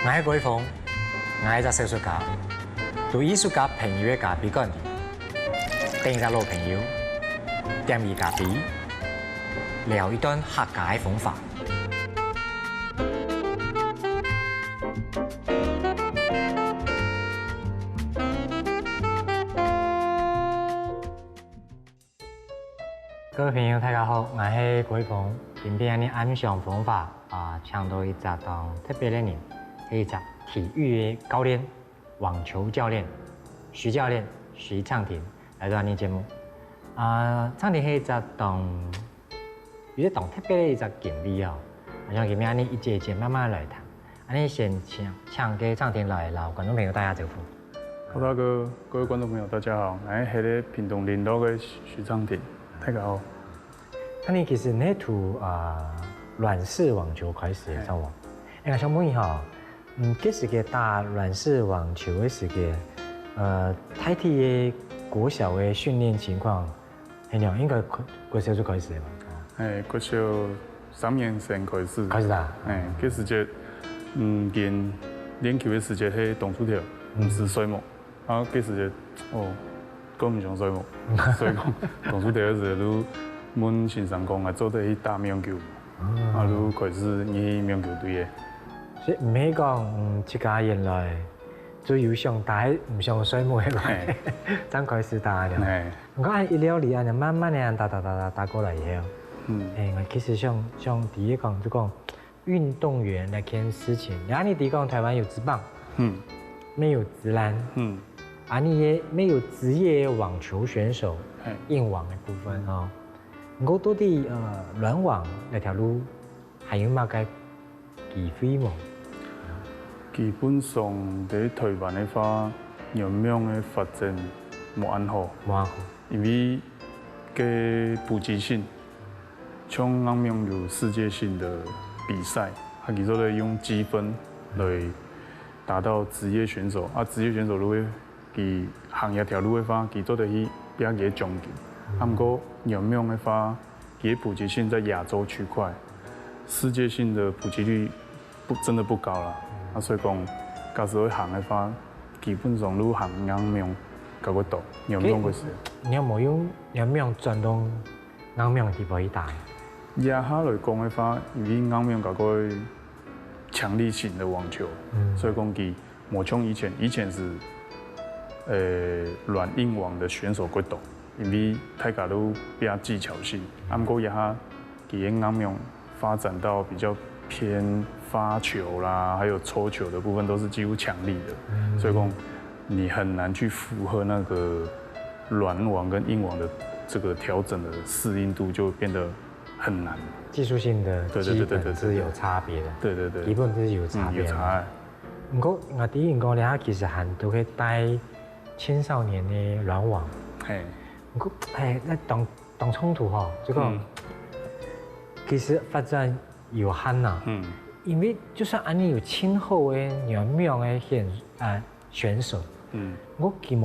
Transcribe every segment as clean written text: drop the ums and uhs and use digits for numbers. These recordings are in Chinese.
我係改峰，我係一個藝術家，做藝術家朋友嘅咖啡館店，跟一個老朋友點一咖啡，聊一段客家嘅風法。各位朋友，大家好，我係改峰。今天呢暗上方法請到一隻當特別的人，係一隻體育教練、網球教練徐教練徐暢廷來到呢節目。暢廷係一隻有啲當特別的一隻經歷哦。我想今天呢一節一節慢慢來談。你先請給暢廷來老觀眾朋友大家招呼。好大哥，各位觀眾朋友大家好，我係咧屏東林道嘅徐暢廷，大家好。那你其實呢圖軟式網球開始嘅，知冇？我想問一下，幾時嘅打軟式網球嘅時間，太體嘅國小嘅訓練情況係點？應該國小就開始啦嘛？國小3年前開始。開始打？嗰時節，練球嘅時節係動出條，唔是水木，啊嗰時節根本唔上水木，所以講動出條嗰時都。阮先生講做得去打乒乓球，就開始入去乒乓球隊嘅。所以唔係講自家原來最有想打唔上水木嘅來，才開始打嘅。我按一了理按慢慢地打過來以後，我其實想第一講就講運動員那件事情。然後你第一講台灣有職棒，沒有職籃，你也沒有職業網球選手，硬網嘅部分哦。我到底軟網那條路還有乜嘅機會冇？基本上喺台灣嘅話，軟網嘅發展冇安好，因為嘅普及性，像軟網有世界性的比賽，佢其實咧用積分來達到職業選手，職業選手如果佢行業條路嘅話，佢做得去比較嘅獎金。不過軟網的話，也普及性在亞洲區塊，世界性的普及率真的不高啦。所以講，假使會行的話，基本上都行軟網較個多，軟網個時。你有冇用軟網轉到軟網地步去打？以下來講的話，因為軟網較個強力型的網球，所以講佢冇像以前是軟硬網的選手較多。因為大家都比較技巧性，不過也佢嘅軟網發展到比較偏發球啦，還有抽球的部分都是幾乎強力的，所以講你很難去符合那個軟網跟硬網的這個調整的適應度，就變得很難。技術性的基本是有差別的，對，基本是有差別。有差。不過我第一講咧，其實很多去帶青少年的軟網。那當衝突哈，這個其實發展有限呐。因為就算你有親後的軟網的選手，我佢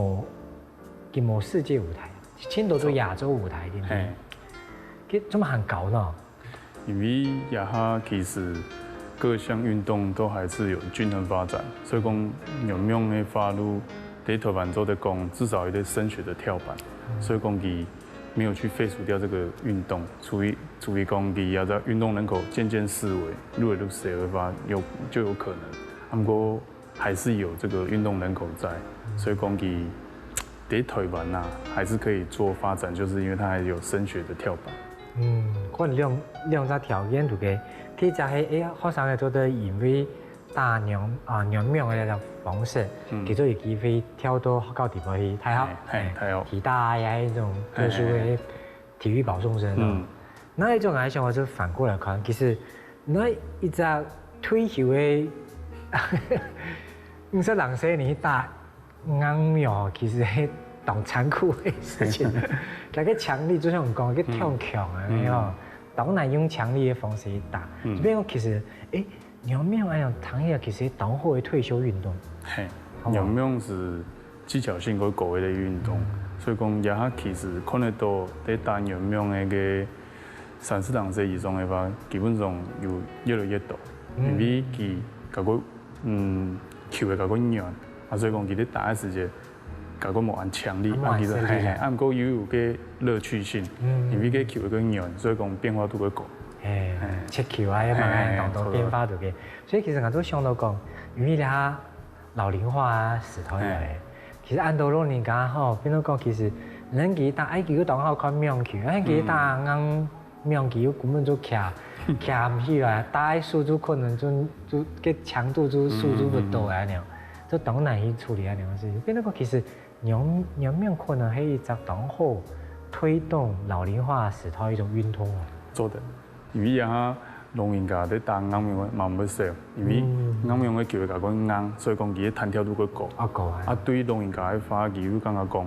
冇世界舞台，親到做亞洲舞台嘅，佢怎麼很高呢？因為亞哈其實各項運動都還是有均衡發展，所以講軟網的發路喺台灣做的講，至少有啲升學的跳板。所以講佢沒有去廢除掉這個運動，處於講佢要在運動人口漸漸式微，越來越少的話就有可能。不過還是有這個運動人口在，所以講佢喺台灣啊，還是可以做發展，就是因為它還有升學的跳板。可能兩個條件都嘅，第一就係學生嘅做得因為打軟網嘅方式，其實有機會跳到高地步去，太好，體大呀一種特殊的體育保送生。那一種來講，我就反過來看，其實那一隻退休的50人歲你打硬網，其實係當殘酷的事情。那個強力就像我講，個跳強啊，沒有，當然用強力的方式去打，這邊其實軟網那樣行業其實當好的退休運動。軟網是技巧性和高危的運動，所以講也哈其實看得到在打軟網那個30人歲以上的話，基本上有越來越多，因為佢嗰個球会甲阮软，所以讲其实打的时间，甲阮无按强力，其实毋过又有个乐趣性，因为个球会软，所以讲变化度会高。切球啊，要慢慢动变化度嘅，所以其实我都想到讲，因为咧老龄化啊，石头来，其实按到老人家吼，变到讲其实，咱其打爱球当好看命球，咱其打硬命球根本就徛唔起来，打的速度可能就个强度就速度不到啊样，就当难去处理啊样事情，变到讲其实娘命可能係一隻當好推動老齡化石頭一種運動哦。做的。因為啊，老人家在打硬命嘅嘛唔少，因為硬命嘅球會較硬，所以講佢嘅彈跳度會高。高啊！啊，對老人家嘅發球，我感覺講，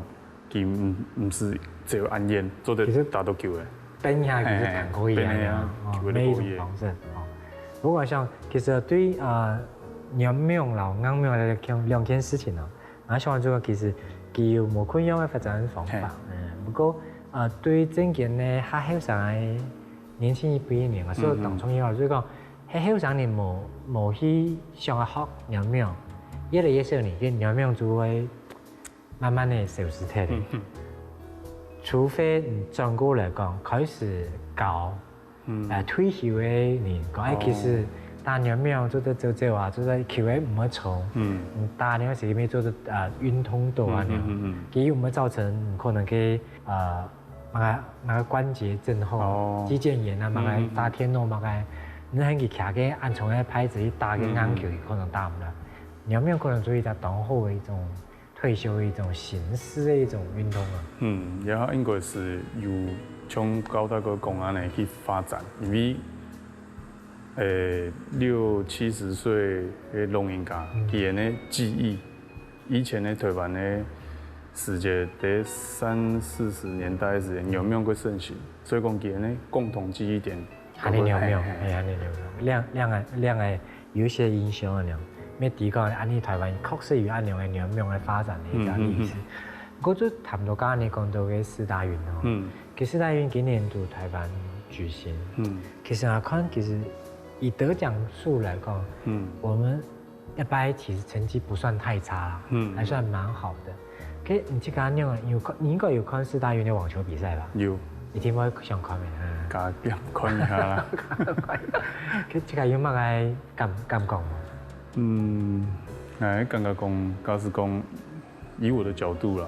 佢唔是只有按鍵做得打到球嘅。變下佢就彈可以啊，每一種方式哦。不過像其實對硬命老硬命嚟講兩件事情啊，我想做其實佢有無困樣嘅發展方法。不過對整件呢，較後生嘅年輕一輩嘅人，所以當初以後所以講，喺後生人無去上學硬命，越來越少年嘅硬命就會慢慢的消失掉。除非整個嚟講開始搞退休嘅人講，其實打硬命做得做啊，做得球會唔會重，打呢個時咪做得運動到啊樣，佢有冇造成可能佢那個關節症候、肌腱炎啊，那個打天咯，那個你喺佢徛嘅按從嘅拍子打嘅硬球，可能打唔啦。硬命可能做一隻當好嘅一種退休嘅一種形式嘅一種運動啊。然後應該是由從高大個公安嚟去發展，因為60、70歲嘅老人家，佢嘅記憶，以前嘅台灣嘅世界在30、40年代嘅時間，硬命會盛行，所以講佢嘅共同記憶點。係你硬命，係你兩個有些影響啊，咩地講安尼台灣確實有安樣嘅硬命嘅發展嘅一個歷史。我就談到剛才你講到嘅四大運哦，其實四大運今年度台灣舉行，其實我看其實以得獎數來講，我們一般其實成績不算太差，還算蠻好的。佢你即間你應該有看四大運嘅網球比賽吧？有，你點解想看咩？加點看一下啦。佢即間有乜嘅感覺？感覺講，假使講以我的角度啦，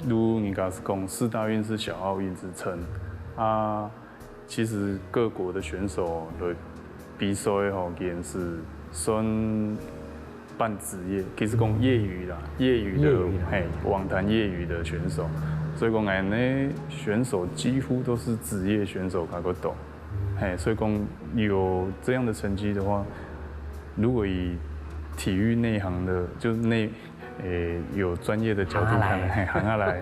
如人家是講四大運是小奧運之稱啊，其實各國的選手的比賽吼，也是算半職業，其實講業餘啦，業餘的網壇業餘的選手，所以講俺呢選手幾乎都是職業選手嗰個度，所以講有這樣的成績的話，如果以體育內行的，就是有專業的角度看，行下來，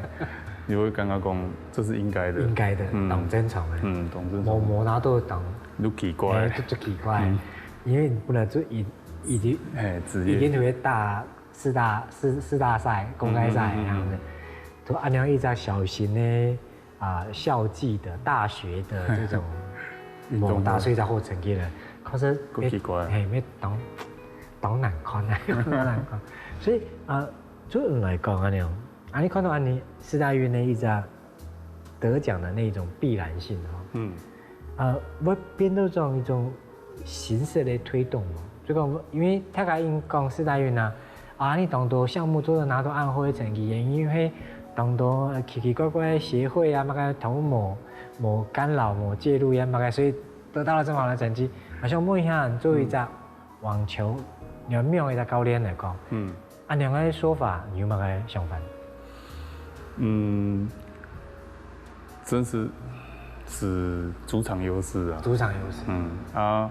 你會感覺講這是應該的，應該的，當正常的，當正常，冇拿到當，都奇怪，都奇怪，因為你不能就已經特別大四大賽、公開賽這樣的，都按照一隻小型的校際的、大學的這種冇打所以才好成績的，可是好奇怪，咩當難看啊，難看，所以就人來講啊樣，你看到你四大運的一隻得獎的那種必然性會變到這種一種形式的推動嘛。就講，因為大家因講四大運你當多項目做得拿到按好的成績，因為當多奇奇怪怪的協會啊，乜個同冇干擾、冇介入呀，乜個，所以得到了這麼好的成績。我想問一下，作為一隻網球硬命的一隻教練來講，按兩個說法，你有乜個想法？真是主場優勢啊！主場優勢。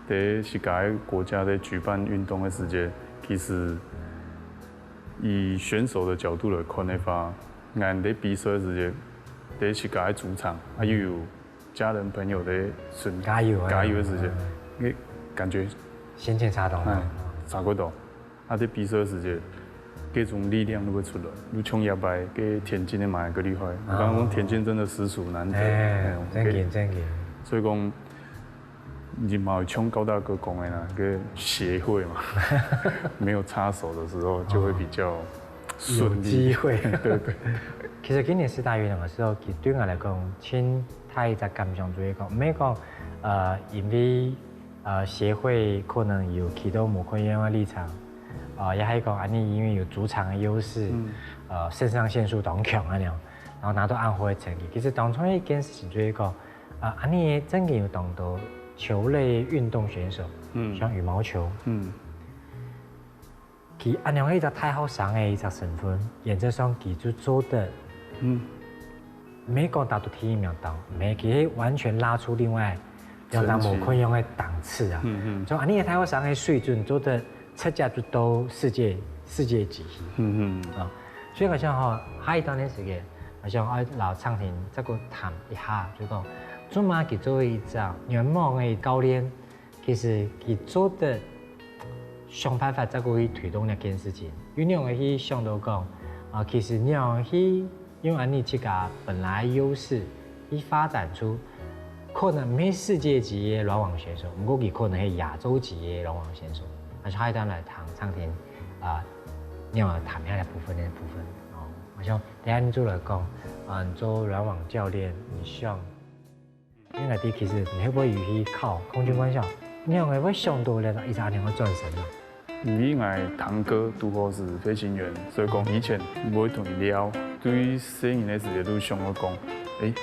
在世界國家在舉辦運動的時間，其實以選手的角度來看的話，俺在比賽的時間，在世界主場，又有家人朋友的加油的時間，你感覺心情差到差過多。在比賽的時間，各種力量都會出來。如衝野擺，跟田徑的嘛個厲害。剛剛田徑真的實屬難得。真勁。所以講。你嘛像高大哥讲的啦，个协会嘛，没有插手的时候就会比较顺利。机会。对对。其实今年4大运动的时候，其实对我来讲，请太在感想做一个，唔係講因為協會可能有其他某個樣嘅立場，也係講安尼因為有主場嘅優勢，腎上腺素當強啊，然後拿到按好嘅成績。其實當初一件事情做一個，安尼真嘅有當到球類運動選手，像羽毛球，佢安樣一隻太好上嘅一隻身份，原則上佢就做得。沒講達到第1名檔，沒佢完全拉出另外兩檔無可用的檔次啊。就安尼嘅台灣上嘅水準做得出價就到世界級。所以我想吼，下一段嘅時間，我想我老昌庭再個談一下，就講做乜佢作為一隻原網嘅教練，其實佢做得想辦法再個去推動一件事情，因為我去想到講其實你要去。用安尼這個本來優勢，去發展出可能唔係世界級嘅軟網選手，不過佢可能係亞洲級嘅軟網選手。我下一段來談昌庭你要談下來部分我想等下你做來講你做軟網教練，你想，因為其實你會不會有去考空軍官校？你會不會想到咧一直能夠轉身啊？因為我堂哥拄好是飛行員，所以講以前唔會同伊聊。對於攝影的時候都想我講，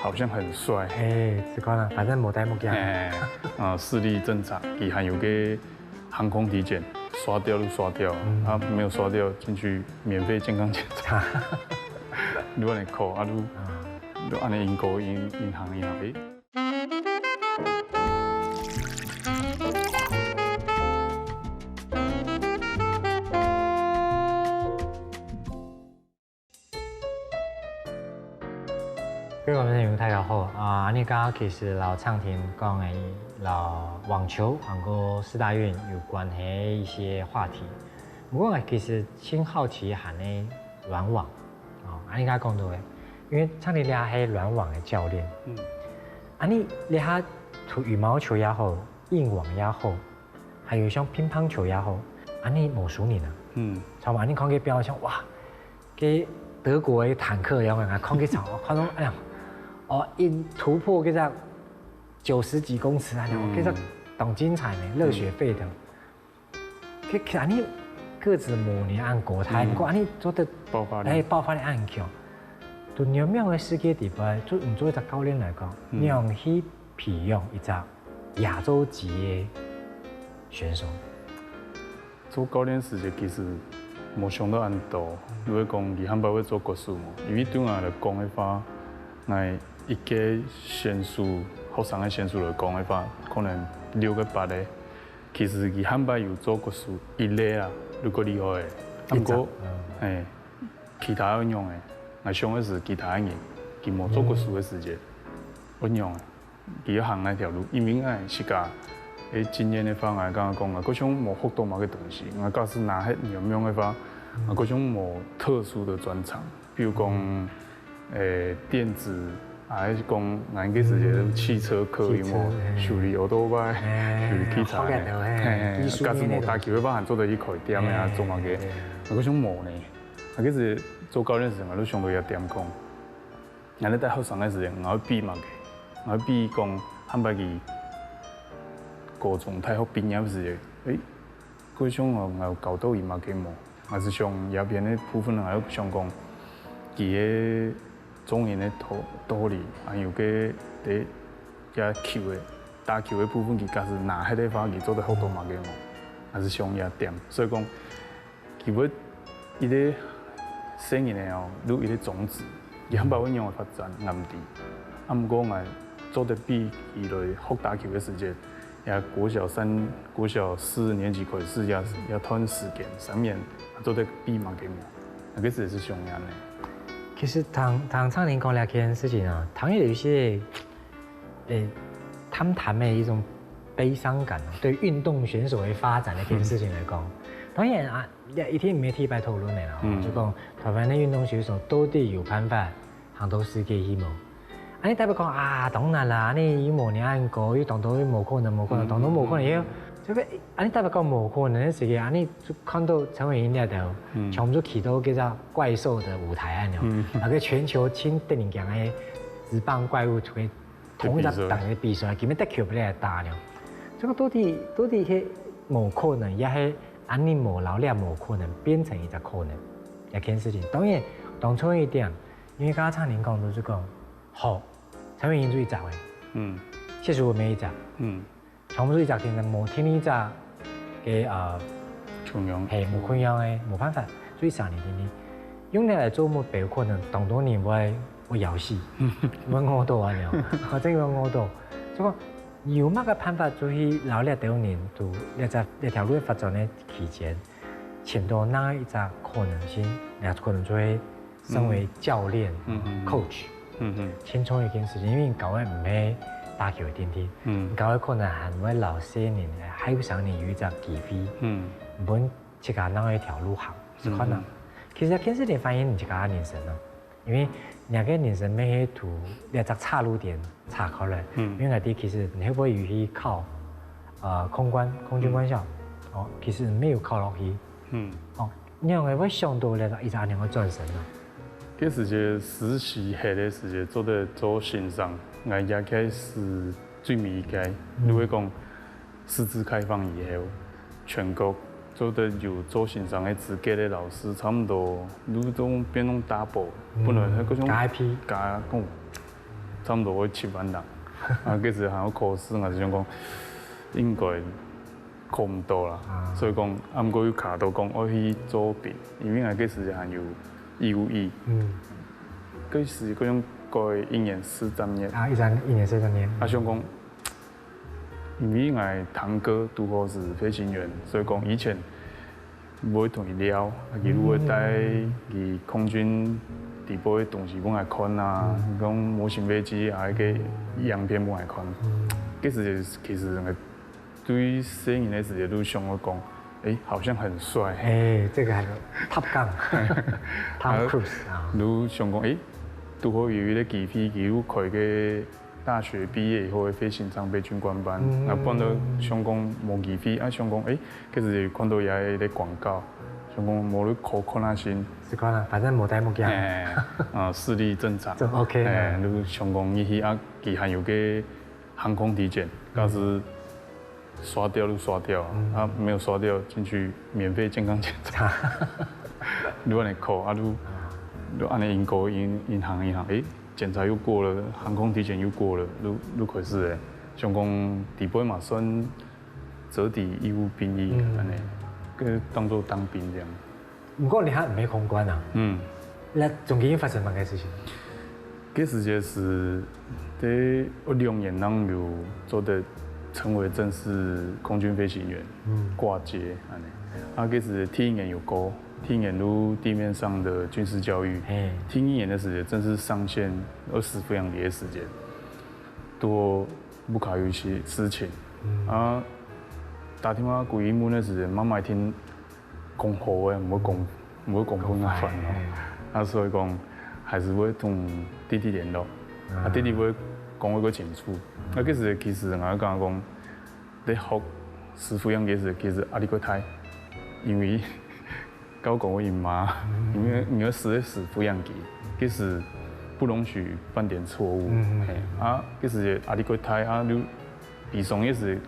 好像很帥。只講啦，反正冇帶冇驚。視力正常，佢還有個航空體檢，刷掉就刷掉，沒有刷掉進去免費健康檢查。如果你扣都按你銀行。各位觀眾朋友大家好你剛剛其實老昌庭講嘅老網球韓國4大運有關係一些話題，不過我其實先好奇係呢軟網你剛剛講到嘅，因為昌庭你係軟網嘅教練，你係除羽毛球也好，硬網也好，還有像乒乓球也好，你冇輸你呢？從嘛你看佢表現，哇，佢德國嘅坦克一樣啊，看佢場，看到哎呀。一突破嗰隻90幾公尺啊，嗰隻當精彩呢，熱血沸騰。佢其實你個子模擬按國泰，不過你做得爆發力按強。對咁樣嘅世界地位，你做一隻教練來講，你要去培養一隻亞洲級嘅選手。做教練時就其實冇想到咁多，如果講你漢堡會做國術嘛，因為對我來講嘅話，我一個選手，學生嘅選手來講嘅話，可能6個8個，其實佢漢堡有做國術一類啦，如果厲害嘅，不過其他運用嘅，我想嘅是其他人，佢冇做國術嘅時間，運用嘅，佢要行那條路，因為我是個誒經驗嘅話，我剛剛講啊，嗰種冇學到某個東西，我假使拿喺樣樣嘅話，嗰種冇特殊的專長，比如講電子。還是講俺個時個汽車科有冇修理奧多巴，修理汽車嘅，假使冇打球嘅話，還做到一塊點啊，做乜嘅？嗰種冇呢，嗰個是做教練時，我都想到一點講，俺哋帶學生嘅時，我比乜嘅？我比講漢白佢高中大學畢業時，嗰種我搞到伊乜嘅冇，我是想入邊嘅部分，我想講佢嘅。中年的道理，還有個啲嘅球嘅打球嘅部分，佢假使拿喺啲話，佢做得好多嘛嘅我，還是想一點。所以講，佢會一啲生意咧，如一啲種子，佢很把運用嘅發展暗啲。唔過我做得比佢嚟學打球嘅時間，也國小4年級開始要拖時間，3年做得比嘛嘅我，嗰時是想樣嘅。其實唐昌庭講兩件事情啊，唐也有一些談的一種悲傷感對運動選手嘅發展的一件事情來講，當然一天唔係天白討論的啦，就講台灣的運動選手到底有辦法行到世界去冇？尼代表讲啊，当然啦，你有无呢？高，有当然无可能，当然无可能也。这个安尼代表讲无可能的事情，安尼就看到陈伟霆那条，全部去到叫做怪兽的舞台安了，那个全球轻电影奖的职棒怪物出去同一档的比赛，根本得球不来打了。这个到底迄无可能，也系安尼无劳力无可能变成一个可能，一件事情。当然，当初一点，因为刚刚唱林讲都是讲，好，陈伟霆注意找诶，其实我没一找，全部注意找，现在无听你找给穷阳，嘿，无困样诶，无办法，注意3年听听，用你来做么别可能，当多年我游戏，我饿到啊了，或者我饿到，就讲。有乜个办法做去劳力第二年度一条路发展的期间，前多哪一个可能性？也可能就会身为教练，coach，轻松一件事情，因为搞嘅唔係打球一點點，搞嘅可能係會老些年還有上年有一隻機會，本自家哪一條路行是可能。其實一件事情反映你自家人生咯，因為兩個人生每一途一隻岔路點。查考了，因为那啲其实你会不会有去考空军官校，其实没有考落去，你会不会想到咧一家两个转身啊？嗰時嘅實習下嘅時嘅做欣賞，我也開始最尾嘅，如果講師資開放以後，全國做得有做欣賞嘅資格嘅老師，差唔多如種變種 double， 本來係嗰種加講。差唔多會7萬人，嗰時還有考試，我就想講應該考唔到啦，所以講啊，唔過要卡到講我去做兵，因為我嗰時還有義務役，嗰時嗰種改1年4、3年，一年4、3年，想講，因為我堂哥拄好是飛行員，所以講以前唔會同伊聊，佢如果帶去空軍。地部嘅東西本來看啊，講模型飛機啊，個樣片本來看。嗰時其實我對攝影嘅時間都想我講，好像很帥。這個係 Top Gun，Tom Cruise 啊。都想講，拄好有一個機會，佢開個大學畢業以後嘅飛行裝備軍官班，啊，搬到想講冇機會，想講，嗰時看到有啲廣告。想講冇你考那先，是看啦，反正冇帶冇驚。視力正常。就 OK。你想講伊去佢還有個航空體檢，假使刷掉就刷掉，沒有刷掉進去免費健康檢查。如果你考你按你銀行，檢查又過了，航空體檢又過了，你可是想講底部嘛算折抵義務兵役安尼。當做當兵這樣。不過你還唔係空軍啊？那中間發生乜嘢事情？嗰時就是在我2年當有做得成為正式空軍飛行員，掛階安尼。嗰時第1年有過，第1年入地面上的軍事教育，第2年的時間正式上線20服養禮的時間，都不考慮一些事情打電話過英文的時間，媽媽聽講好嘅，唔會講普通話咯。所以講還是會同弟弟聯絡，弟弟會講一個清楚。嗰時其實我講講，你學師傅樣嘅時，其實壓力過大，因為我講我姨媽，因為你要師傅樣嘅，嗰時不容許犯點錯誤。嗰時壓力過大，你比上嘅時。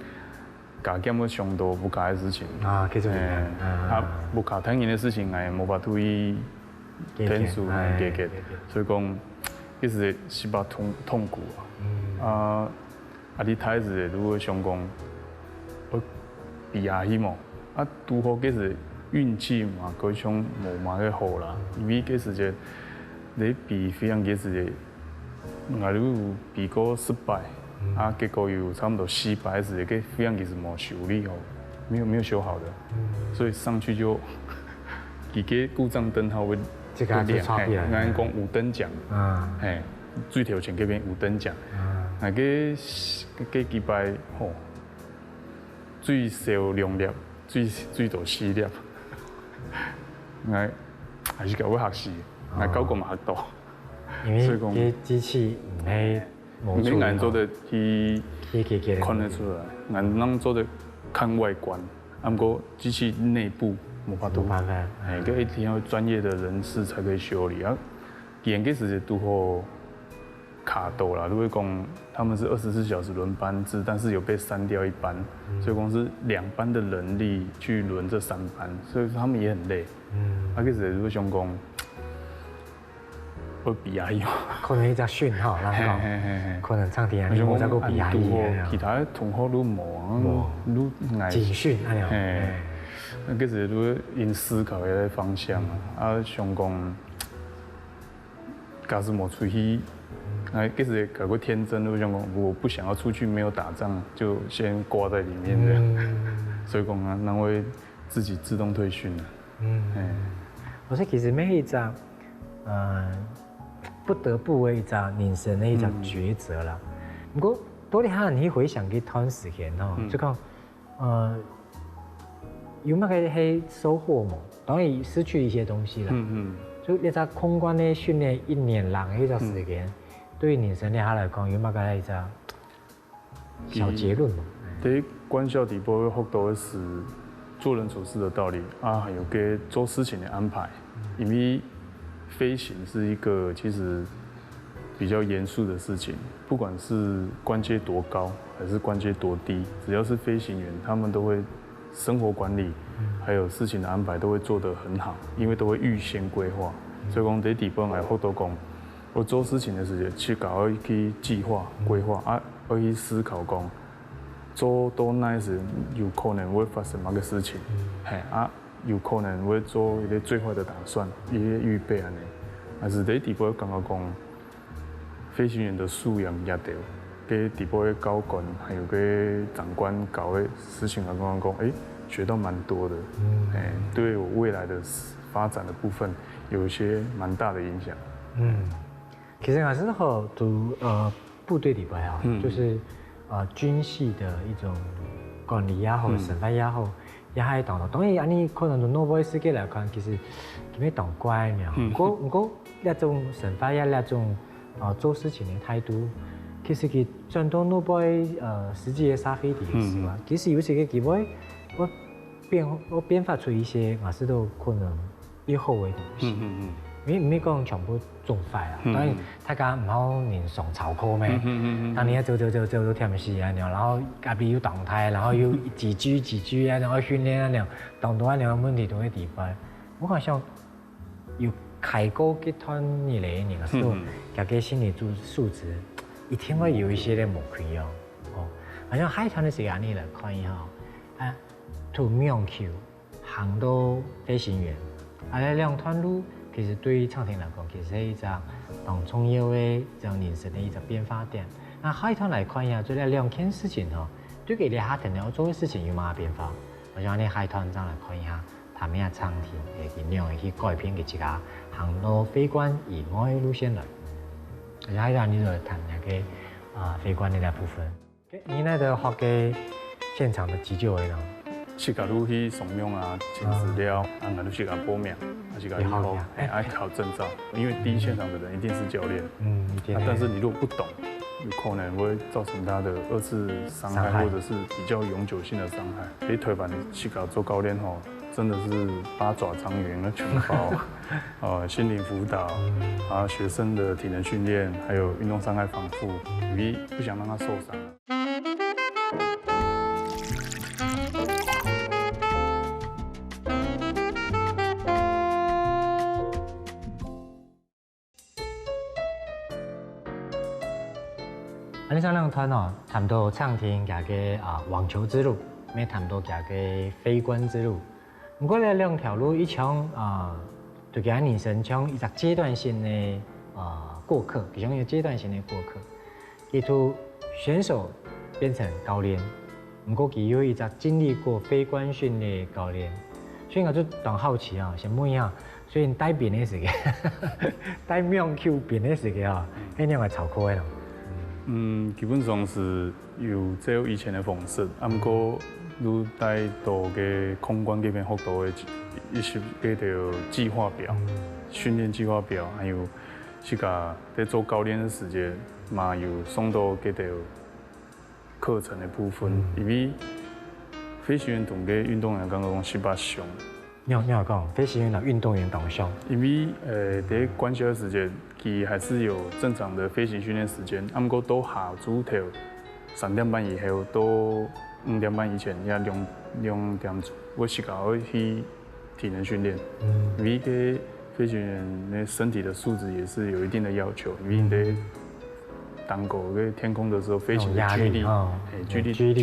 加減個上多不加的事情其實不加tangible的事情，我冇法度去天數解決，所以講一直是把痛苦你睇時如果想講我比下去嘛，拄好嗰時運氣嘛，嗰種冇嘛嘅好啦，因為嗰時就你比非常嗰時，我都比過失敗。結果有差不多400時，個飛機其實冇修理好，沒有修好的，所以上去就幾個故障燈號會亮，啱講有燈獎，最頭前嗰邊有燈獎，個幾擺最少2粒，最多4粒，我還是夠學習，我9個嘛學到。因为个机器唔系冇出，俺做的去看得出来，俺能做的看外观，不过机器内部没法度。哎，个一定要专业的人士才可以修理啊。演个是都好卡斗啦，如果讲他们是24小时轮班制，但是有被删掉一班，所以公司2班的人力去轮这3班，所以他们也很累。啊，个是如果想讲。会比较有，可能一只讯号，咱讲，可能唱天啊，你冇再个比较有，其他同学都冇，都爱警讯安样，那个是都因思考个方向啊，想讲，假使冇出去，啊，个是搞个天真，我想讲，我不想要出去，没有打仗，就先挂在里面这样，所以讲啊，那会自己自动退训了。我说其实每一张，不得不为一张人生的一张抉择啦。不过多啲下你回想嗰段时间吼，就讲有乜嘅係收穫冇？當然失去一些東西啦。就你只空軍嘅訓練1年lang嘅一個時間，對於人生你下來講有乜嘅一個小結論冇？第一，官校底部會學到的是做人處事的道理啊，還有給做事情的安排，因為飞行是一个其实比较严肃的事情，不管是官阶多高还是官阶多低，只要是飞行员，他们都会生活管理，还有事情的安排都会做得很好，因为都会预先规划。所以讲在底部来好多讲，我做事情的时候去搞去计划规划啊，要去思考讲做到那时有可能会发生哪个事情，嘿啊。有可能会做一个最坏的打算，一个预备安尼。但是在底部感觉讲，飞行员的素养也对，给底部的高管还有个长官搞的事情来讲，学到蛮多的，对我未来的发展的部分有一些蛮大的影响。其实还是好读部队里边啊，就是军系的一种管理也好，审判也好。也係當然，你可能從內部世界來看，其實佢咩當乖苗。不過那種審法呀，那種做事情的態度，其實佢轉到內部實際嘅社會地時嘛，其實有時佢佢會我變化出一些我是都可能以後嘅東西。唔係講全部做壞啊，當然大家唔好連上操課咩，當你一做都甜死啊，然後隔邊有動態，然後有幾句啊，然後訓練啊，然後動作啊，然後問題都會提翻。我好像有開過幾段以來嘅人時候，大家心理素質一定會有一些嘅磨虧哦。好像海團嘅時間你來看一下，從苗橋行到飛行員，喺兩段路。其實對於唱婷來講，其實係一個當重要嘅將人生的一個變化點。那海團來看一下，做了2件事情吼，對佢哋下定要做嘅事情有乜變化？我想你海團上來看一下，他們嘅唱婷會點樣去改變佢自己行到飛官以外嘅路線來。而海團你就談那個飛官呢個部分。你那個學嘅現場的急救嘅咯。去甲你去送命啊，签资料，啊，你去甲報名，還是甲以後愛考證照，因為第一現場的人一定是教練，但是你如果不懂，有可能會造成他的2次傷害，或者是比較永久性的傷害。你推板去搞做教練吼，真的是8爪章魚的全包，心靈輔導，啊，學生的體能訓練，還有運動傷害防護，因為不想讓他受傷。你上兩團哦，談到唱婷佢嘅網球之路，咩談到佢嘅飛官之路。不過呢2條路一場對佢人生像一個階段性嘅過客，其中一個階段性嘅過客。佢從選手變成教練，不過佢有一個經歷過飛官訓練教練，所以我就當好奇啊，想問一下，雖然帶邊嘅時間，帶苗球邊嘅時間啊，係兩個操課嘅咯。基本上是有照以前的方式，不過如帶到嘅空軍嗰邊學到嘅一些嗰條計劃表、訓練計劃表，還有是甲在做教练的时间嘛有送到几条课程的部分，因为飞行员同个运动员感觉讲是捌上。你好讲，飞行员同运动员同上。因为在关校的时间，佢还是有正常的飞行训练时间，不过到下午头3点半以后到5点半以前也2点钟，我是搞去体能训练。因为个飞行员的身体的素质也是有一定的要求，因为你在当狗在天空的时候，飞行的距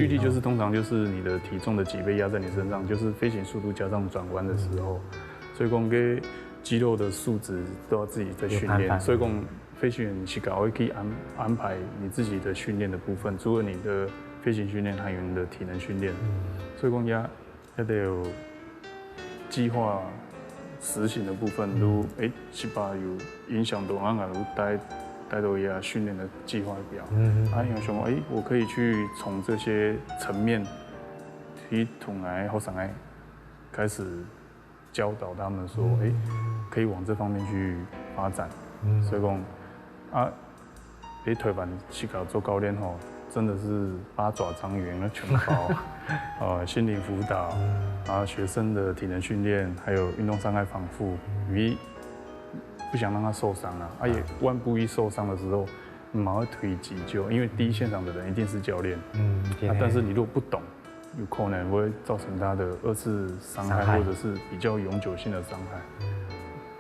离就是通常就是你的体重的几倍压在你身上，就是飞行速度加上转弯的时候，所以讲个肌肉的素质都要自己在训练。所以讲飞行员是搞会可以安排你自己的训练的部分，除了你的飞行训练，还有你的体能训练。所以讲也得有计划实行的部分，如是把有影响到俺如带到一下训练的计划表。有想我可以去从这些层面去同来学生来开始教导他们说，可以往这方面去发展。所以讲在台湾去搞做教练吼，真的是八爪章鱼的全包，心理辅导，学生的体能训练，还有运动伤害防护，因为不想让他受伤啊，也万不一受伤的时候，马上推急救，因为第一现场的人一定是教练，但是你如果不懂，有可能会造成他的2次伤害，或者是比较永久性的伤害。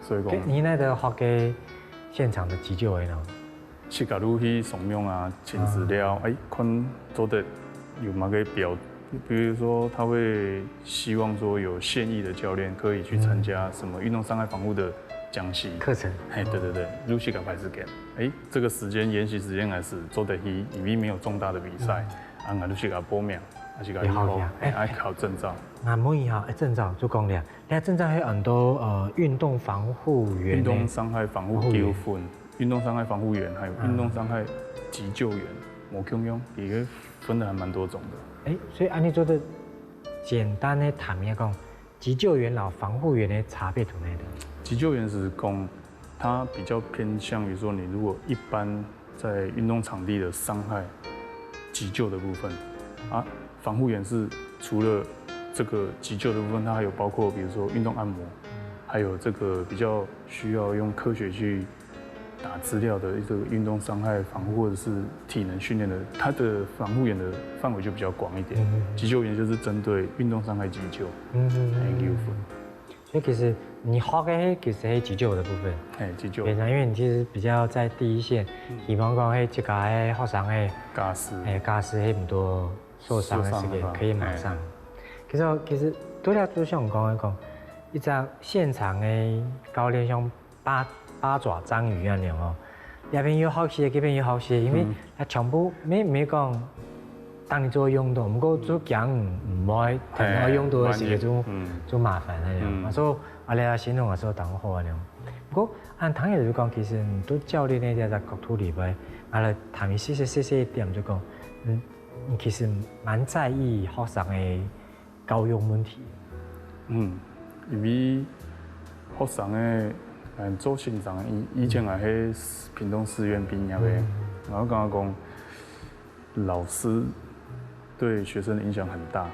所以讲，你那个学给现场的急救的呢？是假如去怂恿啊，请资料，看做的有哪个表，比如说他会希望说有现役的教练可以去参加什么运动伤害防护的讲习课程。对，如期赶排是给，这个时间研习时间还是做得去，因为没有重大的比赛，如期给报名，还是给考证照。问一下，证照就讲了，那证照还有很多运动防护员、运动伤害防护纠纷。运动伤害防护员，还有运动伤害急救员，某共用也分的还蛮多种的。所以按你做的简单的谈一下讲，急救员老防护员的差别在哪的？急救员是讲，它比较偏向于说，你如果一般在运动场地的伤害急救的部分，防护员是除了这个急救的部分，它还有包括比如说运动按摩，还有这个比较需要用科学去打资料的一个运动伤害防护或者是体能训练的，它的防护员的范围就比较广一点。急救员就是针对运动伤害急救，所以其实你学的其实是急救的部分，急救。因为你其实比较在第一线，希望讲迄这个学生的驾驶，驾驶迄唔多受伤的时间可以马上。其实对了，就像我刚刚讲，一只现场的教练像八爪章鱼安样那边有好些，这边有好些，因为它全部没讲当你做运动，不过做讲唔爱停到运动的时候就麻烦那样。所以你形容的时候当好那样。不过按唐爷就讲，其实都教练那在角度里边，来谈一些点就讲，你其实蛮在意学生的教育问题。因为学生的。做现场，以前也喺屏东师院毕业的，然后刚刚讲，老师对学生的影响很大，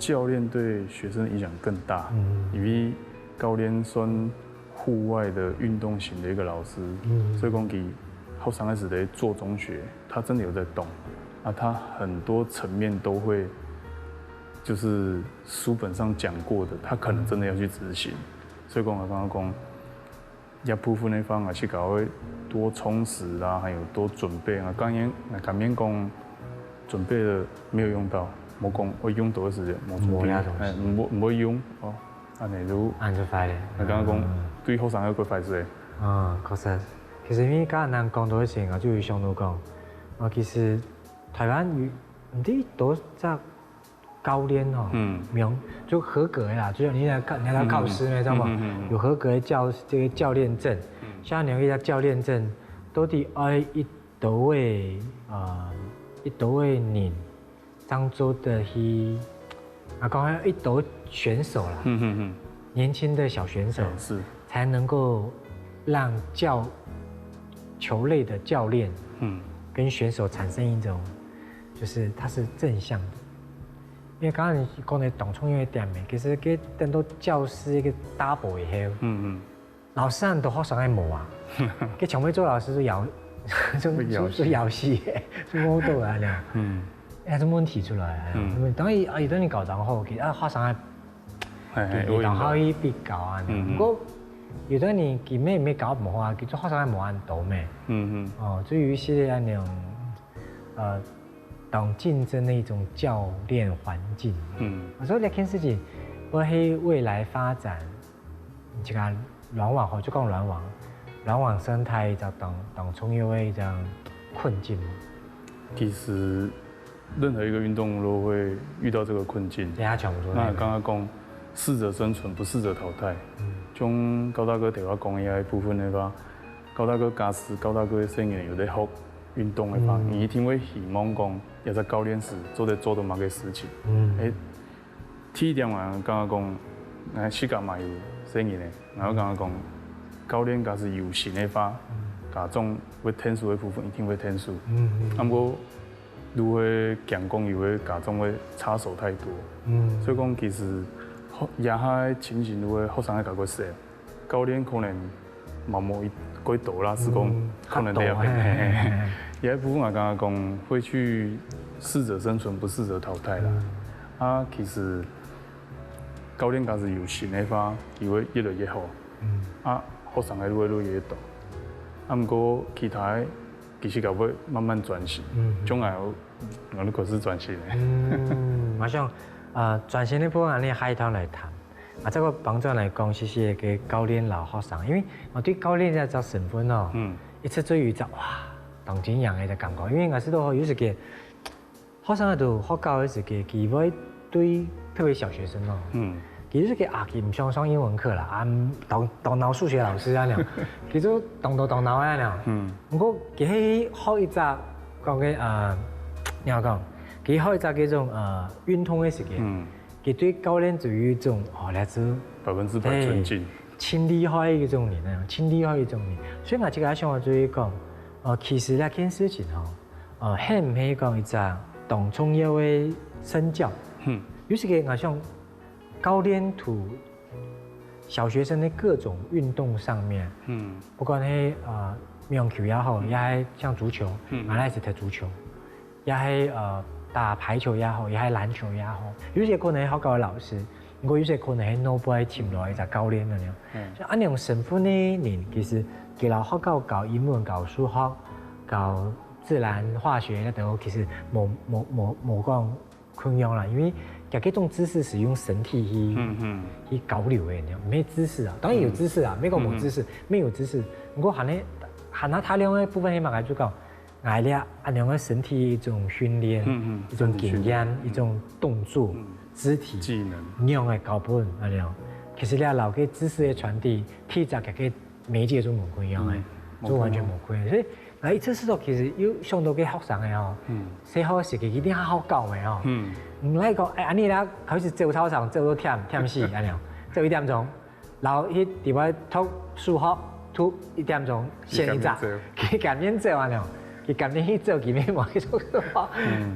教练对学生的影响更大，因为教练算户外的运动型的一个老师，所以讲给后生开始在做中学，他真的有在动，他很多层面都会，就是书本上讲过的，他可能真的要去执行，所以讲我刚刚讲。一部分的方也是搞会多充实啦，还有多准备啊。刚面讲准备的没有用到，冇讲会用到的时间冇准备，唔会用哦。安尼就按就快咧。刚刚讲对学生有个快事。确实，其实因为刚人讲到的时候，就会想到讲，其实台湾唔知多只教练就合格的啦，就是你来考试呢，知道吗？有合格的教练证，像你个教练证，都得爱一多位人当做的去讲一多选手啦，年轻的小选手是才能够让球类的教练，跟选手产生一种，就是他是正向的。因为刚刚你讲的动创业点的，其实给等到教师一个 double 以后，老师人都学生爱无啊，给常尾做老师都摇，就摇死的，就我都来了，哎，这问题出来，当然当你搞得好，其实学生爱，然后伊比较啊，不过有的你佢咩搞唔好啊，叫做學生係冇按到咩，至於一些那種懂競爭的一種教練環境，所以呢件事情，我喺未來發展，這個軟網就講軟網生態就當從有一種困境。其實任何一個運動都會遇到這個困境。那剛剛講適者生存，不適者淘汰。像高大哥對我講嘅部分的話，高大哥假使高大哥生涯有在學運動的話，你一定會希望講，也在教練時做到某個事情。第一點我剛剛講，世界嘛有生涯的，然後剛剛講，教練假使有心的話，甲種會天數的部分一定會天數。不過如何強攻又會甲種會插手太多。所以講其實。也下情形，如果學生喺教過識，教練可能冇幾多啦，是講可能都要變。有一部分我剛剛講會去適者生存，不適者淘汰啦。其實教練假使有心嘅話，佢會越來越好。學生係越來越多。不過其他其實佢會慢慢轉型，將來我哋可是轉型嘅。馬上。轉型的部分，你開頭來談。這個幫助嚟講，其實給教練老學生，因為我對教練呢個身份哦，一出對於就哇，當真樣嘅感覺。因為我知道有時嘅學生喺度學教嘅時嘅，佢會對特別小學生哦，佢就是嘅佢唔想上英文課啦，當腦數學老師啊樣，佢就動腦啊樣。不過佢喺學一隻講嘅你話講。佢學一隻叫做運動嘅時間，佢對教練就有一種來自100%尊敬，超厲害嘅一種人啊，超厲害嘅一種人。所以我即個想我就講，其實呢件事情係唔係講一隻當重要嘅身教。有時嘅我想教練圖小學生的各種運動上面，不管係網球也好，也係像足球，我哋是踢足球，也係打排球也好，也係籃球也好，有些可能係學校嘅老師，不過有些可能係 nobody team 內就教練咁樣。所以呢種身份嘅人，其實佢老學校教英文、教數學、教自然化學咧都其實冇講困擾啦，因為其實這種知識是用身體去交流嘅，沒知識啊，當然有知識啊，沒講冇知識，沒有知識，不過含那大量嘅部分係嘛個就講。愛咧，按樣個身體一種訓練，一種經驗，一種動作、肢體技能，樣嘅教本咁樣。其實咧，留嘅知識嘅傳遞，體質嘅媒介都冇關係嘅，都完全冇關係。所以，嗱，一出事到其實有上到嘅學生嘅吼，細個時期一定好好教嘅吼。唔嚟講，安尼啦，開始走操場走到忝死咁樣，走1點鐘，然後喺地位讀數學，讀1點鐘先一集，佢減免走咁樣。佢感覺去做，佢沒冇去做的話，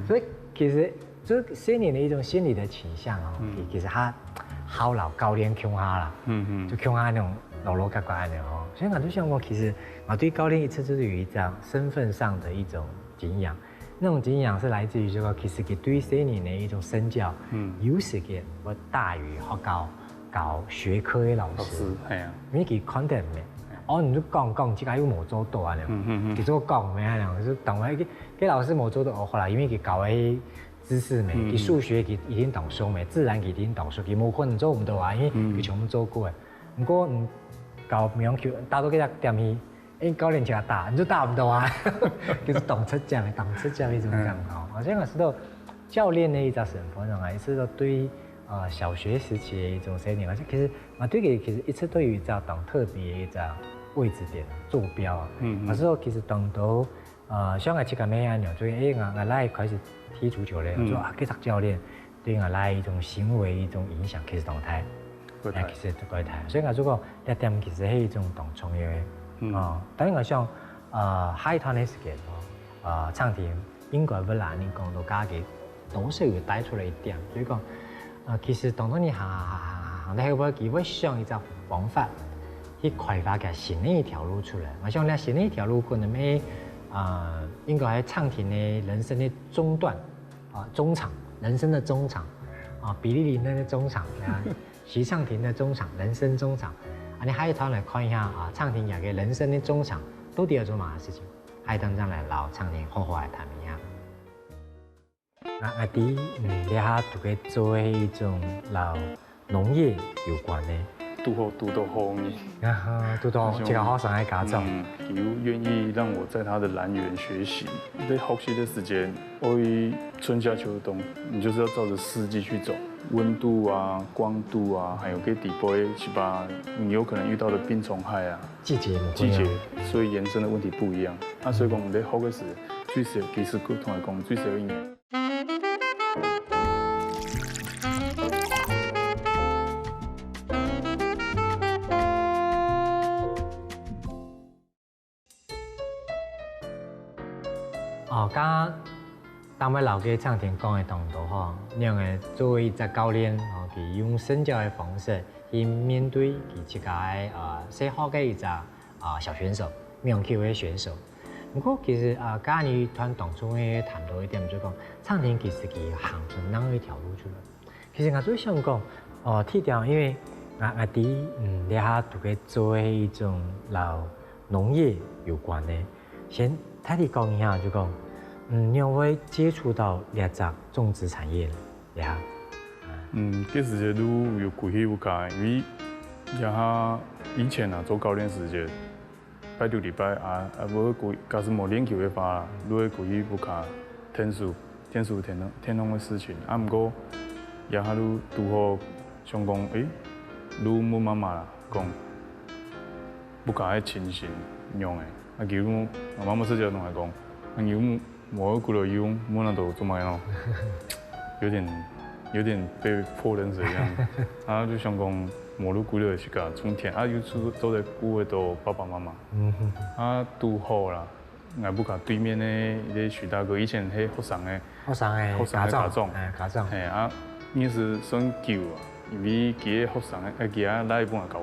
所以其實這些年的一種心理的傾向哦，其實他好老教練強下啦，就強下那種老格格那種哦，所以我就想講，其實我對教練一直都有一種身份上的一種敬仰，那種敬仰是來自於這個其實佢對些年的一種身教，有時嘅會大於學教學科的老師，因為佢 content 咩。你都講，即個又冇做到啊！其實我講咩啊？就當為佢老師冇做到，後來因為佢教嘅知識咩，佢數學佢已經讀書咩，自然佢已經讀書，佢冇可能做唔到啊！因為佢全部做過嘅。不過教網球打到幾隻點去，教練就打，你就打唔到啊！叫做動出獎嘅一種感覺。我想我知道教練的一隻身份啊，一直都對小學時期嘅一種訓練，而且其實我對佢其實一直都有一隻當特別嘅一隻位置點坐標啊，有時候其實當到像我這個咩樣樣，所以我來開始踢足球咧，我說其實教練對我來一種行為一種影響，其實動態，其實都改態，所以我如果一點其實係一種當創業嘅，當然我想海团的时间唱田应该不难，你讲到家己多少有带出来一点，所以讲其实当中你行到后尾，佢会想一个方法去开发个新的一条路出来。我想咧新的一条路可能应该喺唱田的人生的中段中场，人生的中场比利林的中场徐唱田的中场，人生中场。你海团来看一下唱田也嘅人生的中场到底要做乜事情？海团上来老唱田好好来谈一下。阿弟，你下都可以做一种老农业有关的，读到后面，读到这个好上海家长，又愿意让我在他的兰园学习。在学习的时间，春夏秋冬，你就是要照着四季去走，温度啊、光度啊，还有给底部去把你有可能遇到的病虫害啊、季节，所以延伸的问题不一样。所以讲你在学的时，最少其实沟通来讲，最少1年。刚单位老嘅唱田讲的当中两个作为一个教练佢用身教的方式去面对佢自家最好嘅一个小选手，苗球嘅选手。不过其实刚你团当中嘅谈到一点就讲，唱田其实佢行出哪一条路出来。其实我最想讲剃掉，因为我弟你下都可以做一种老农业有关的，先睇你讲一下就讲。你会接触到两只种植产业了，呀？这时间都有过去不开，因为以前做教练时间，拜六礼拜无过，假使冇练球的话，都会过去不开天数天空的事情。不过也都好想讲，如我妈妈讲，不开的情形用的，叫我妈妈直接同我讲，有。我过了用，我那都做乜样？有点被泼冷水一样。就想讲，我如过了是个种田，有时做在顾的都爸爸妈妈。都好啦。我不讲对面的那徐大哥，以前是学生的家长，也是算旧因为佢的学生佢那一半教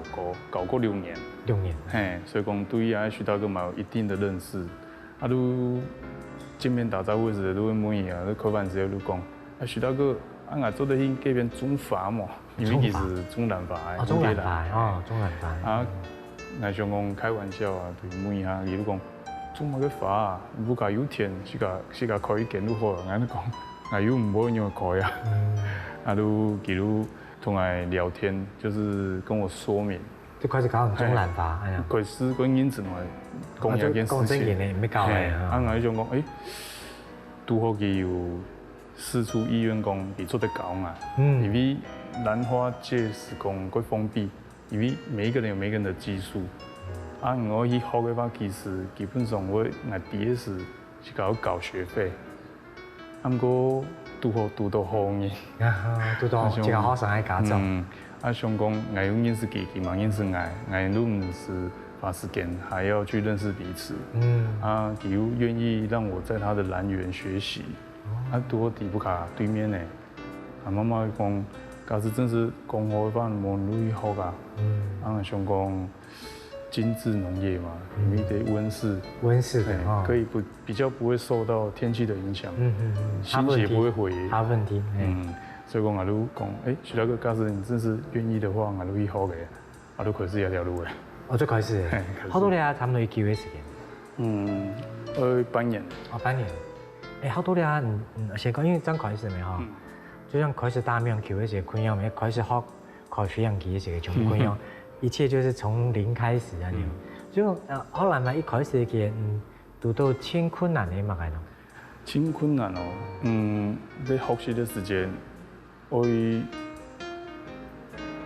过6年。6年。所以讲对徐大哥嘛有一定的认识。都。见面打招呼时，都会问伊都开饭时都讲，徐大哥，我做得去这边种伐嘛，因为其实种兰花的。种兰花种兰花。我想讲开玩笑对问伊下，伊都讲种乜个花不加有田，是个开一间都好了。我都讲，我又唔好用开都佢都同我聊天，就是跟我说明。就开始搞种兰花，开始跟因子嘛，讲一件事情，没搞嘅。我想讲，拄好佢有四处医院讲，佢做得搞因为兰花界是讲佢封闭，因为每一个人有每一个人的技术。我去学嘅话，其实基本上我第一是搞学费，不过拄到好嘅，拄到一个好上嘅家长。想讲，我有认识自己嘛，认识我都不是花时间，还要去认识彼此。他又愿意让我在他的兰园学习。多底不卡对面呢，妈妈讲，假使真是讲好的话，无容易学噶。想讲精致农业嘛，因为得温室的，可以比较不会受到天气的影响，心血不会毁。好问题。所以讲，我都讲，徐大哥，假使你真是愿意的话，我都去学嘅，我都开始一条路嘅。就开始。好多年差不多有几个时间？半年。半年。好多年先讲，因为刚开始没就像开始打苗球的时候，一样，开始学开飞扬机的时候，全一样，一切就是从零开始啊！就后来嘛，一开始嘅读到挺困难的嘛，挺困难在学习的时间。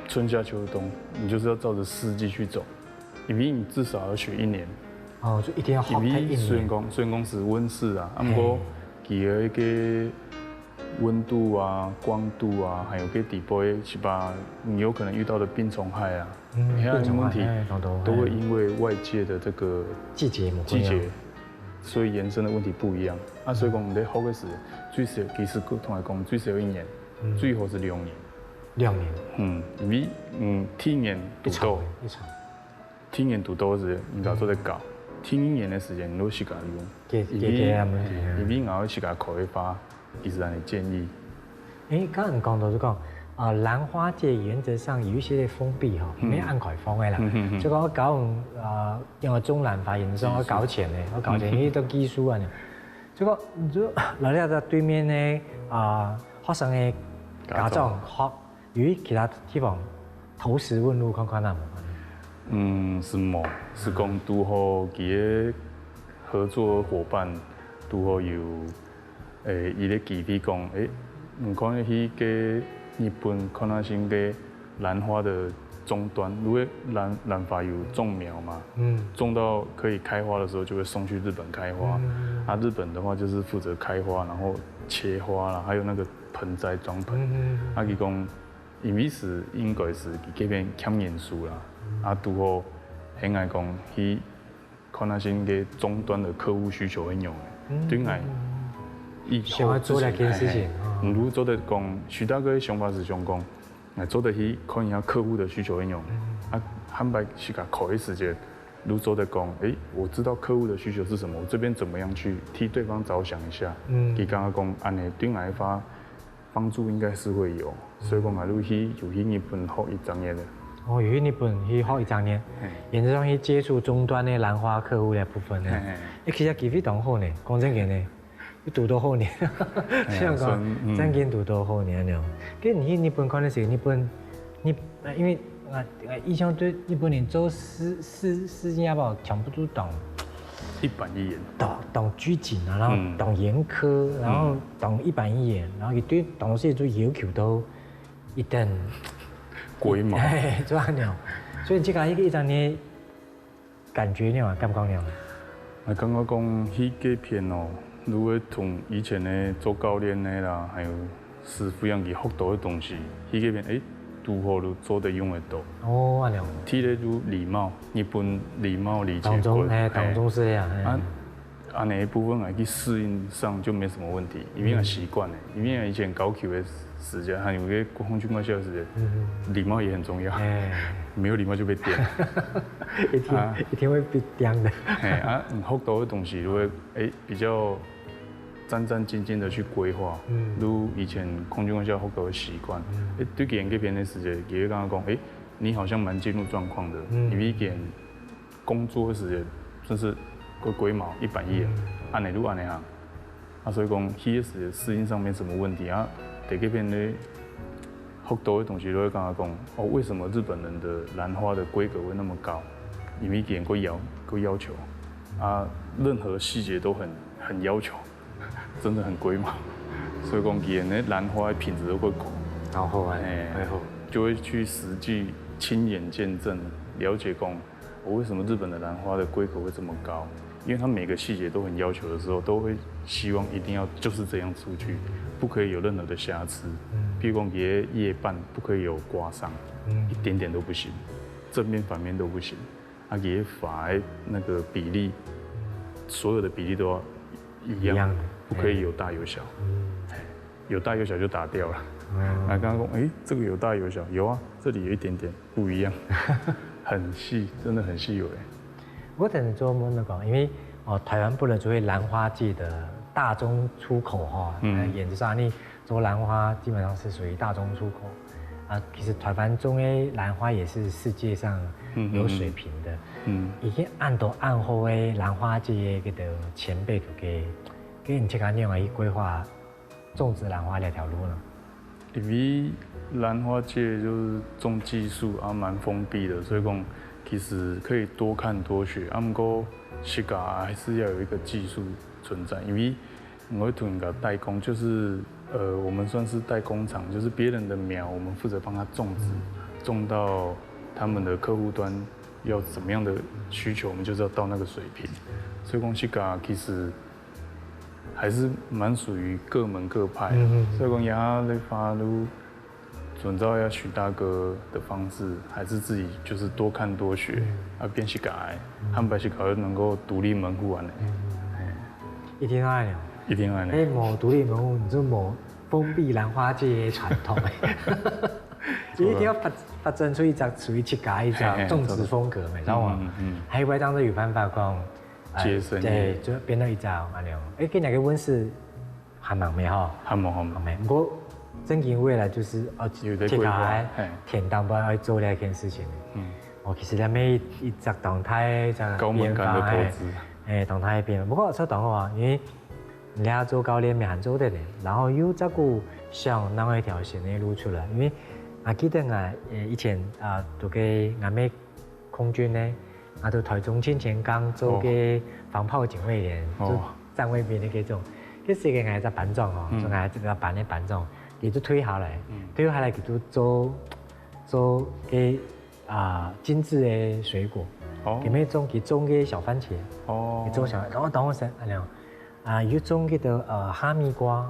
春夏秋冬，你就是要照着四季去走，因为你至少要学1年。就一定要学1年。虽然讲是温室不过佢的一个温度啊、光度啊，还有给底部是吧？你有可能遇到的病虫害啊，病虫问题都会因为外界的这个季节，所以延伸的问题不一样。啊，所以讲你在好嘅时，最少其实同来讲最少1年，最好是2年。2年。因为天然独到，天然独到是你搞做在搞，天1年的时间你都是搞用，因为我是搞开发，其实你建议。刚刚讲到就讲。兰花界原则上有一些封闭哈，没按开放的啦。就讲我搞用个中兰花研究，我搞钱的，我搞钱呢都技术啊。就讲就来了在对面呢学生的家长学，与其他地方投石问路看看那么？是冇，是讲拄好几个合作伙伴拄好有伊咧期许讲，唔可以去个。日本可能是个兰花的终端，因为兰花有种苗嘛，种到可以开花的时候就会送去日本开花。日本的话就是负责开花，然后切花啦，还有那个盆栽装盆。伊讲，因为是应该是这边欠人数啦，拄好，现在讲去可能是个终端的客户需求很用的，对外。想要做那件事情。如果做得讲，徐大哥的想法是想讲，做得去看一下客户的需求应用，坦白是个考虑时间。如果做得讲，我知道客户的需求是什么，我这边怎么样去替对方着想一下。你刚刚讲，安尼对来发帮助应该是会有，所以讲如去有去日本学1整年的。有去日本去学1整年，原则上去接触终端的兰花客户的部分呢，其实机会当好呢，讲真个呢。读多好年，香港真经读多好年了。跟你日本可能是日本，因为印象对日本人做事情也不全部都一板一眼，懂拘谨啊，然后懂严苛，然后懂一板一眼，然后伊对东西都要求都一定龟毛，这样了。所以这个一整年感觉了，感觉了。感觉讲迄几片哦。如果同以前的做教练的啦，还有师傅样去学到的东西，迄个边拄好都做得用得到。安尼。提咧如礼貌，日本礼貌理解。当中是这样。安尼部分来去适应上就没什么问题，因为习惯了，因为以前搞球的时间，还有个空军官校的时间，礼貌也很重要。没有礼貌就被点。一定会被刁的。你学到的东西就会比较。战战兢兢的去规划，如以前空军官校学到的习惯，对给人这边的时间，也会刚刚讲，你好像蛮进入状况的，因为给工作的时间，真是个龟毛一板一眼，按哪路按哪行，所以讲，迄时适应上没什么问题啊。在这边呢，学到的东西都会刚刚讲，为什么日本人的兰花的规格会那么高？因为给人个要求，任何细节都很要求。真的很龟毛，所以讲见那兰花的品质都会好，好，就会去实际亲眼见证，了解讲我为什么日本的兰花的规格会这么高，因为它每个细节都很要求的时候，都会希望一定要就是这样出去，不可以有任何的瑕疵，譬如讲叶瓣不可以有刮伤，一点点都不行，正面反面都不行，叶法那个比例，所有的比例都要一样。不可以有大有小，有大有小就打掉了。刚刚说，这个有大有小，有啊，这里有一点点不一样，很细，真的很细微。我等于做梦的讲，因为台湾不能作为兰花界的大宗出口哈，原则上你做兰花基本上是属于大宗出口。其实台湾种的兰花也是世界上有水平的，已经按多按后的兰花界的前辈给你这个样来规划种植兰花那条路呢？因为兰花界就是种技术蛮封闭的，所以讲其实可以多看多学。不过是个还是要有一个技术存在，因为我会同一个代工，就是我们算是代工厂，就是别人的苗我们负责帮他种植，种到他们的客户端要怎么样的需求，我们就是要到那个水平。所以讲是个其实。还是蛮属于各门各派，所以讲也在发如准照要许大哥的方式，还是自己就是多看多学，变去改，他们白去搞能够独立门户安的。一定要的，一定要的。哎，某独立门户，你就某封闭兰花界的传统的，一定要发展出一张属于自家一张种植风格，你知道吗？还有一当时有办法讲。接生对，就变到一招安尼。跟那个温室还蛮美哈，还蛮。不过真正未来就是这个田当要做那件事情。其实咱们一直动态在变化，动态变。不过说动话，因为人家做教练没很做的呢，然后又照顾想哪一条线的路出来，因为记得以前都给俺们空军呢。都台中前前刚做嘅防炮警卫员，就站卫兵的嗰种，嗰時嘅係隻板狀哦，仲係一個板嘅板狀，佢都推下來，推下來佢都做嘅精緻嘅水果，佢咩種佢種嘅小番茄，佢種小，等我先，又種嘅到哈密瓜，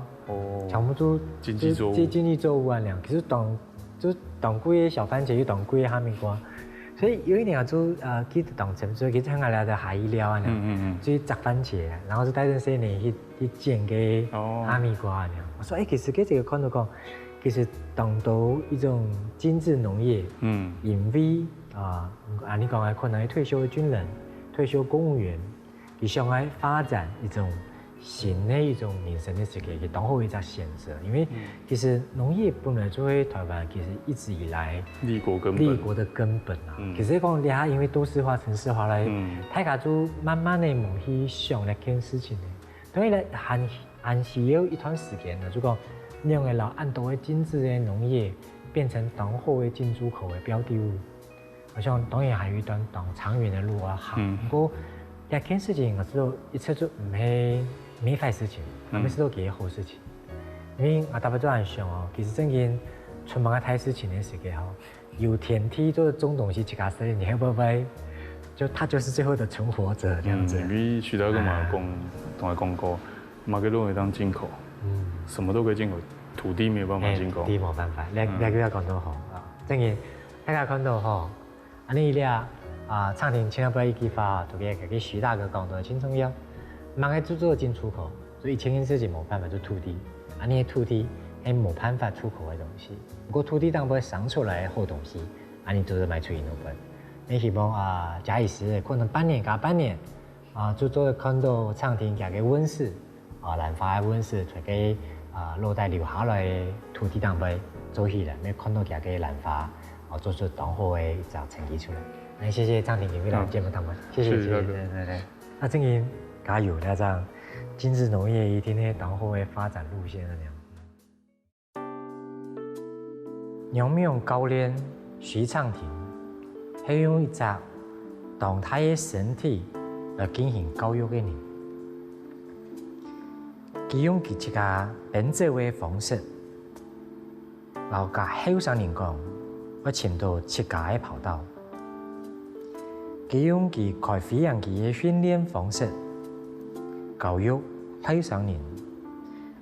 全部都經濟作物啊，其實當貴嘅小番茄，又當貴嘅哈密瓜。所以有一年要做記得當成，所以佢參加嚟嘅海醫療啊，就摘番茄，然後就帶陣些年去剪嘅哈密瓜啊。我說其實佢這個看到講，其實當到一種精緻農業，因為你講嘅可能退休嘅軍人、退休公務員，佢想來發展一種新的一種民生的事業，佢當好一個選擇。因為其實農業本來作為台灣其實一直以來立國的根本啊。其實講你因為都市化、城市化來，大家就慢慢的冇去想那件事情咧。當然咧，還是有一段時間啦，就講讓個老按多的精緻的農業變成當好的進出口的標的物。我想當然還有一段長遠的路要行。不過那件事情我知道一切就唔係沒壞事情，每次都幾好事情。因為我大部分想其實正經出門嘅太事情嘅時候，有天梯做種東西，自家生，你會不會他就是最後的存活者這樣子？因為徐大哥嘛同我講過，馬給都會當進口，什麼都可以進口，土地沒有辦法進口。土地冇辦法，你佢講得好啊！正經大家看到吼，你倆唱庭千萬不要一句話，特別給徐大哥講得很重要。忙嘅做進出口，所以前件事情冇辦法，就土地，你土地係冇辦法出口嘅東西。不過土地當然生出來嘅好東西，你就是賣出去那份。你希望假以時日，可能半年加半年，就做看到唱庭加嘅溫室，蘭花嘅溫室，再給落袋留下來嘅土地當然做起來，你看到加嘅蘭花，做出當好嘅一隻成績出來。謝謝唱庭給我節目當中，謝謝。對。正經。加油！那張精緻農業一定係當好嘅發展路線啊！楊明教練徐唱庭係用一隻動態嘅身體來進行教育嘅人，佢用佢一個本質嘅方式，然後甲後生人講，我尋到自家嘅跑道，佢用佢開飛揚機嘅訓練方式。教育後生人，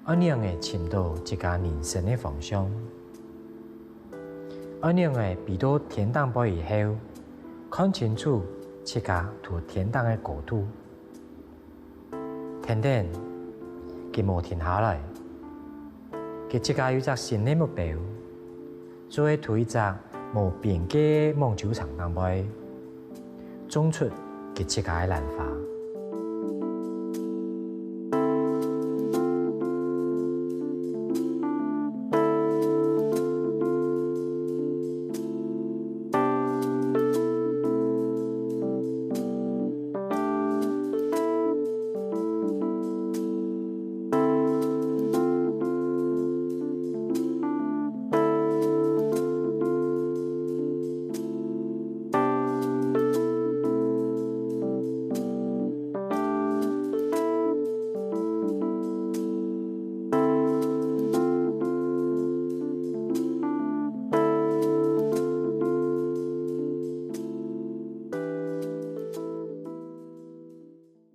安樣嘅尋到自家人生嘅方向，安樣嘅比到天堂堡以後，看清楚自家到天堂嘅國度。天天佢冇停下來，佢自家有一個新嘅目標，做喺到一個冇邊嘅網球場當中，種出佢自家嘅蘭花。